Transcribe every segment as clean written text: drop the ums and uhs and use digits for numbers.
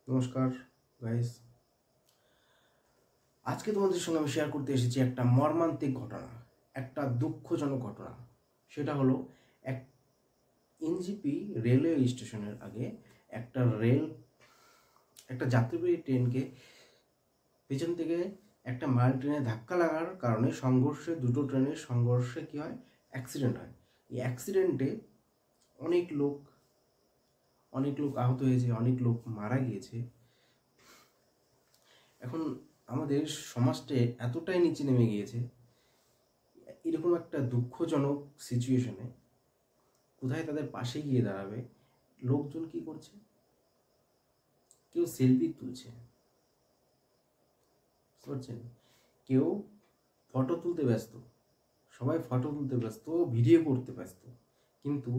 নমস্কার গাইস, আজকে তোমাদের সঙ্গে আমি শেয়ার করতে এসেছি একটা মর্মান্তিক ঘটনা, একটা দুঃখজনক ঘটনা। সেটা হলো এক এনজিপি রেলওয়ে স্টেশনের আগে একটা যাত্রীবাহী ট্রেনকে পেছন থেকে একটা মাল ট্রেনে ধাক্কা লাগার কারণে দুটো ট্রেনের সংঘর্ষে কী হয়, অ্যাক্সিডেন্ট হয়। এই অ্যাক্সিডেন্টে অনেক লোক আহত হয়েছে, অনেক লোক মারা গিয়েছে। এখন আমাদের সমাজটা এতটাই নিচে নেমে গিয়েছে, এরকম একটা দুঃখজনক সিচুয়েশনে কোথায় তাদের পাশে গিয়ে দাঁড়াবে? লোকজন কি করছে? কেউ সেলফি তুলছে, বুঝতে পারছেন? কেউ ফটো তুলতে ব্যস্ত, সবাই ফটো তুলতে ব্যস্ত, ভিডিও করতে ব্যস্ত, কিন্তু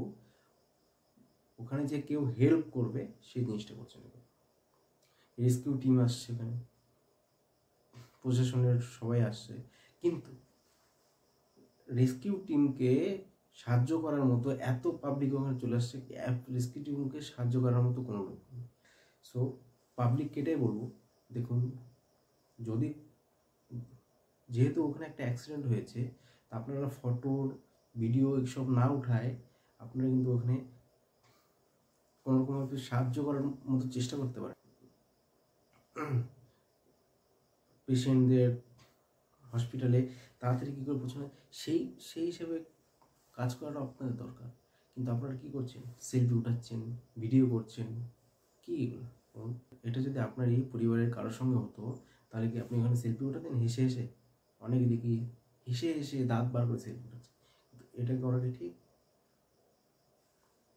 ওখানে যে কেউ হেল্প করবে সেই জিনিসটা করছে না। রেস্কিউ টিম আসছে, এখানে প্রশাসনের সবাই আসছে, কিন্তু রেস্কিউ টিমকে সাহায্য করার মতো এত পাবলিক ওখানে চলে আসছে, রেস্কিউ টিমকে সাহায্য করার মতো কোনো লোক নেই। সো পাবলিককে এটাই বলবো, দেখুন, যেহেতু ওখানে একটা অ্যাক্সিডেন্ট হয়েছে, তা আপনারা ফটো ভিডিও এসব না উঠায় আপনারা কিন্তু ওখানে কোনোরকমভাবে সাহায্য করার মতো চেষ্টা করতে পারেন। পেশেন্টদের হসপিটালে তাড়াতাড়ি কী করে পৌঁছানো সেই হিসেবে কাজ করাটা আপনাদের দরকার। কিন্তু আপনারা কী করছেন? সেলফি উঠাচ্ছেন, ভিডিও করছেন, কি এগুলো? এটা যদি আপনার এই পরিবারের কারোর সঙ্গে হতো, তাহলে কি আপনি ওখানে সেলফি উঠাতেন? হেসে হেসে অনেকে দেখি হেসে হেসে দাঁত বার করে সেলফি উঠাচ্ছে। এটা করাটা ঠিক?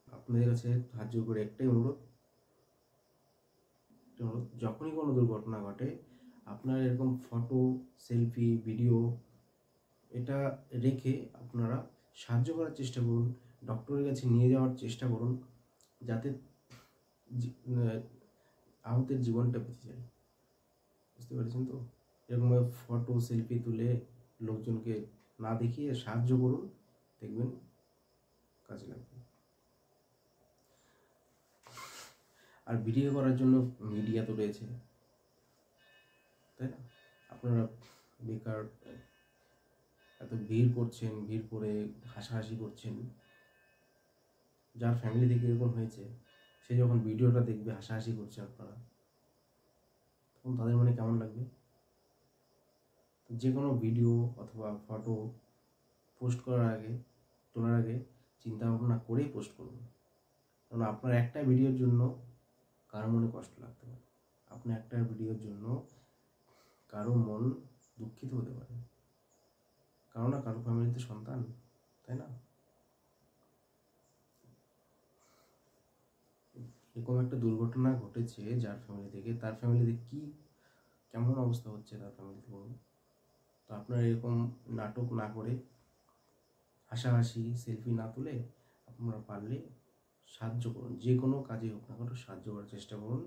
আপনাদের কাছে সাহায্য করে একটাই অনুরোধ, যখনই কোনো দুর্ঘটনা ঘটে আপনারা এরকম ফটো, সেলফি, ভিডিও এটা রেখে আপনারা সাহায্য করার চেষ্টা করুন, ডক্টরের কাছে নিয়ে যাওয়ার চেষ্টা করুন, যাতে আহতের জীবনটা বেঁচে যায়। বুঝতে পেরেছেন তো? এরকমভাবে ফটো, সেলফি তুলে লোকজনকে না দেখিয়ে সাহায্য করুন, দেখবেন কাজে লাগবে। আর ভিডিও করার জন্য মিডিয়া তো রয়েছে, তাই না? আপনারা বেকার এত ভিড় করছেন, ভিড় করে হাসাহাসি করছেন। যার ফ্যামিলি থেকে এরকম হয়েছে, সে যখন ভিডিওটা দেখবে হাসাহাসি করছে আপনারা, তখন তাদের মনে কেমন লাগবে? যে কোনো ভিডিও অথবা ফটো পোস্ট করার আগে, তোলার আগে চিন্তা ভাবনা করেই পোস্ট করুন। কারণ আপনার একটা ভিডিওর জন্য কারো মনে কষ্ট লাগতে পারে, আপনার একটা ভিডিওর জন্য কারো মন দুঃখিত হতে পারে, কারো না কারো ফ্যামিলিতে সন্তান, তাই না? এরকম একটা দুর্ঘটনা ঘটেছে যার ফ্যামিলি থেকে, তার ফ্যামিলিতে কেমন অবস্থা হচ্ছে তার ফ্যামিলিতে, বলুন তো? আপনারা এরকম নাটক না করে, হাসাহাসি সেলফি না তুলে আপনারা পারলে সাহায্য করুন, যে কোনো কাজে হোক না কেন সাহায্য করার চেষ্টা করুন।